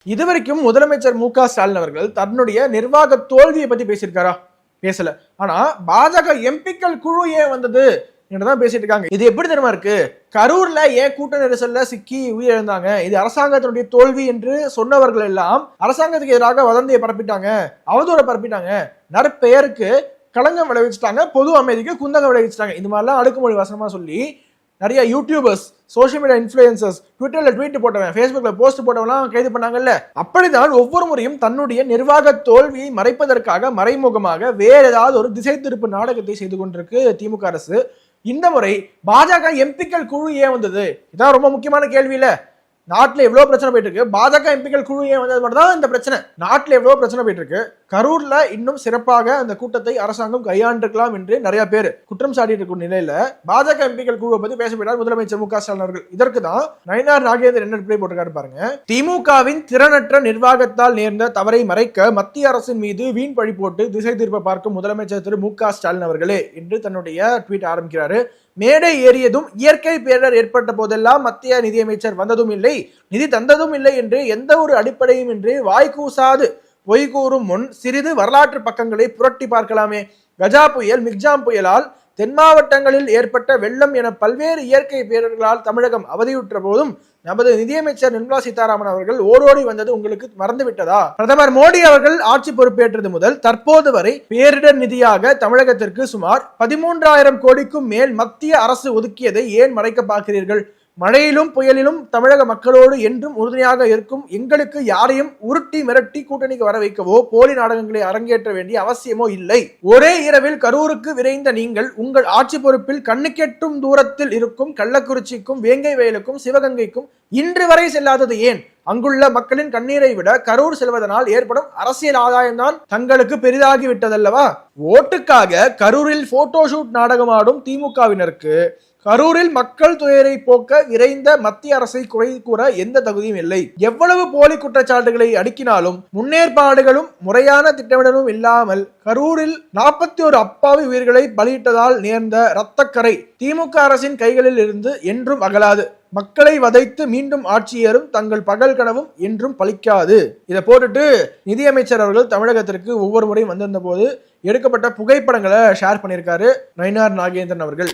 இதுவரைக்கும் முதலமைச்சர் மு.க. ஸ்டாலின் அவர்கள் தன்னுடைய நிர்வாக தோல்வியை பத்தி பேசியிருக்காரா? பேசல. ஆனா பாஜக எம்பிக்கள் குழு ஏன் வந்தது என்றுதான் பேசிட்டு இருக்காங்க. இது எப்படி தெரியுமா இருக்கு? கரூர்ல ஏன் கூட்ட நெரிசல்ல சிக்கி உயிரிழந்தாங்க, இது அரசாங்கத்தினுடைய தோல்வி என்று சொன்னவர்கள் எல்லாம் அரசாங்கத்துக்கு எதிராக வதந்தியை பரப்பிட்டாங்க, அவதூறை பரப்பிட்டாங்க, நற்பெயருக்கு களங்கம் விளைவிச்சிட்டாங்க, பொது அமைதிக்கு குந்தகம் விளைவிச்சிட்டாங்க. இந்த மாதிரிலாம் அடுக்குமொழி வசனமா சொல்லி நிறைய யூடியூபர்ஸ், சோஷியல் மீடியா இன்ஃப்ளூயன்சர்ஸ், ட்விட்டர்ல ட்வீட் போட்டவன், ஃபேஸ்புக்ல போஸ்ட் போட்டவெல்லாம் கைது பண்ணாங்கல்ல. அப்படிதான் ஒவ்வொரு முறையும் தன்னுடைய நிர்வாக தோல்வியை மறைப்பதற்காக மறைமுகமாக வேற ஏதாவது ஒரு திசை திருப்பு நாடகத்தை செய்து கொண்டிருக்கு திமுக அரசு. இந்த முறை பாஜக எம்பிக்கள் குழு ஏன் வந்தது? இதான் ரொம்ப முக்கியமான கேள்வி இல்ல. நாட்டுல எவ்வளவு பிரச்சனை போயிட்டு இருக்கு, பாஜக எம்பிக்கள் குழு ஏன் வந்தது மட்டும் தான் இந்த பிரச்சனை. நாட்டுல எவ்வளவு பிரச்சனை போயிட்டு இருக்கு, கரூர்ல இன்னும் சிறப்பாக அந்த கூட்டத்தை அரசாங்கம் கையாண்டிருக்கலாம் என்று நிறைய பேர் குற்றம் சாட்டிட்டு இருக்கும் நிலையில பாஜக எம்பிக்கள் குழுவை பத்தி பேசப்பட்டார் முதலமைச்சர் மு.க. ஸ்டாலின் அவர்கள். இதற்கு தான் நயினார் நாகேந்திரன் என்ன ரிப்ளை போட்டிருக்காரு பாருங்க. திமுகவின் திறனற்ற நிர்வாகத்தால் நேர்ந்த தவறை மறைக்க மத்திய அரசின் மீது வீண் பழி போட்டு திசை திருப்ப பார்க்கும் முதலமைச்சர் திரு மு.க. ஸ்டாலின் அவர்களே என்று தன்னுடைய ட்வீட் ஆரம்பிக்கிறாரு. மேடை ஏறியதும் இயற்கை பேரிடர் ஏற்பட்ட போதெல்லாம் மத்திய நிதியமைச்சர் வந்ததும் இல்லை, நிதி தந்ததும் இல்லை என்று எந்த ஒரு அடிப்படையும் இன்றி வாய்க்கூசாது பொய் கூறும் முன் சிறிது வரலாற்று பக்கங்களை புரட்டி பார்க்கலாமே. கஜா புயல், மிக்ஜாம் புயலால் தென் மாவட்டங்களில் ஏற்பட்ட வெள்ளம் என பல்வேறு இயற்கை பேரிடர்களால் தமிழகம் அவதியுற்ற போதும் நமது நிதியமைச்சர் நிர்மலா சீதாராமன் அவர்கள் ஓடோடி வந்தது உங்களுக்கு மறந்து விட்டதா? பிரதமர் மோடி அவர்கள் ஆட்சி பொறுப்பேற்றது முதல் தற்போது வரை பேரிடர் நிதியாக தமிழகத்திற்கு சுமார் 13,000 கோடிக்கும் மேல் மத்திய அரசு ஒதுக்கியதை ஏன் மறைக்க பார்க்கிறீர்கள்? மழையிலும் புயலிலும் தமிழக மக்களோடு என்றும் உறுதுணையாக இருக்கும் எங்களுக்கு யாரையும் உருட்டி மிரட்டி கூட்டணிக்கு வர வைக்கவோ போலி நாடகங்களை அரங்கேற்ற வேண்டிய அவசியமோ இல்லை. ஒரே இரவில் கரூருக்கு விரைந்த நீங்கள் உங்கள் ஆட்சி பொறுப்பில் கண்ணுக்கெட்டும் தூரத்தில் இருக்கும் கள்ளக்குறிச்சிக்கும் வேங்கை வயலுக்கும் சிவகங்கைக்கும் இன்று வரை செல்லாதது ஏன்? அங்குள்ள மக்களின் கண்ணீரை விட கரூர் செல்வதனால் ஏற்படும் அரசியல் ஆதாயம்தான் தங்களுக்கு பெரிதாகி விட்டதல்லவா? ஓட்டுக்காக கரூரில் போட்டோ ஷூட் நாடகமாடும் திமுகவினருக்கு கரூரில் மக்கள் துயரை போக்க விரைந்த மத்திய அரசை குறை கூற எந்த தகுதியும் இல்லை. எவ்வளவு போலி குற்றச்சாட்டுகளை அடுக்கினாலும் முன்னேற்பாடுகளும் முறையான திட்டமிடலும் இல்லாமல் கரூரில் 41 அப்பாவி உயிர்களை பலியிட்டதால் நேர்ந்த இரத்தக்கரை திமுக அரசின் கைகளில் இருந்து என்றும் அகலாது. மக்களை வதைத்து மீண்டும் ஆட்சியேறும் தங்கள் பகல் கனவும் என்றும் பலிக்காது. இதை போட்டுட்டு நிதியமைச்சர் அவர்கள் தமிழகத்திற்கு ஒவ்வொரு முறையும் வந்திருந்த போது எடுக்கப்பட்ட புகைப்படங்களை ஷேர் பண்ணியிருக்காரு நயினார் நாகேந்திரன் அவர்கள்.